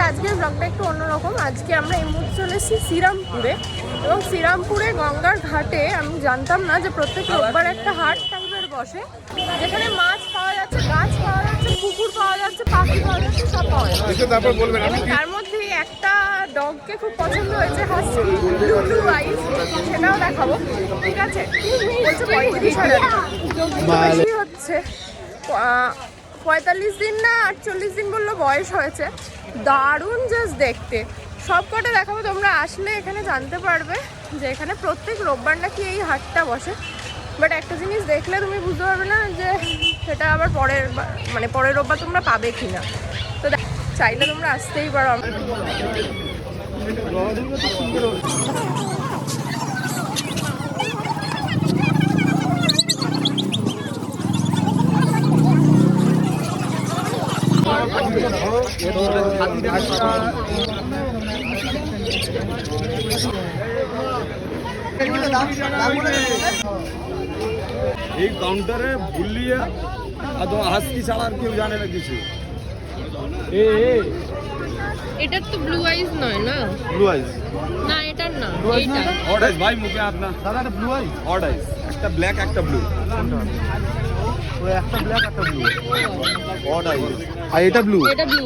আজকের ব্লগটা একটু অন্যরকম। আজকে আমরা এই মুহূর্তে চলে এসেছি শ্রীরামপুরে, এবং শ্রীরামপুরে গঙ্গার ঘাটে আমি জানতাম না যে প্রত্যেক রোববার একটা হাট টাইপের বসে, যেখানে মাছ পাওয়া যাচ্ছে, গাছ পাওয়া যাচ্ছে, পুকুর পাওয়া যাচ্ছে, পাখি পাওয়া যাচ্ছে, সব পাওয়া যাচ্ছে। এবং তার মধ্যে একটা ডগকে খুব পছন্দ হয়েছে, হাসি ব্লু ব্লু আইস, সেটাও দেখাবো। ঠিক আছে, বলছে 35,000 বেশি হচ্ছে, 45 দিন না 48 দিন বললো বয়স হয়েছে। দারুণ জাস্ট দেখতে, সব কটা দেখাবো। তোমরা আসলে এখানে জানতে পারবে যে এখানে প্রত্যেক রোববার নাকি এই হাটটা বসে। বাট একটা জিনিস দেখলে তুমি বুঝতে পারবে না যে সেটা আবার পরের রোববার তোমরা পাবে কিনা। তো চাইলে তোমরা আসতেই পারো। এই কাউন্টারে ভুলিয়ে হাসকি ছাড়া আর কেউ জানে না কিছু। এটা তো ব্লু আইস নয় না? ব্লু আইস না, এটা না, এইটা অড আইস ভাই, মুখে আপনার দাদা এটা ব্লু আইস, অড আইস, একটা ব্ল্যাক একটা ব্লু, ওই একটা ব্ল্যাক একটা ব্লু, অড আইস। আর এটা ব্লু, এটা ব্লু।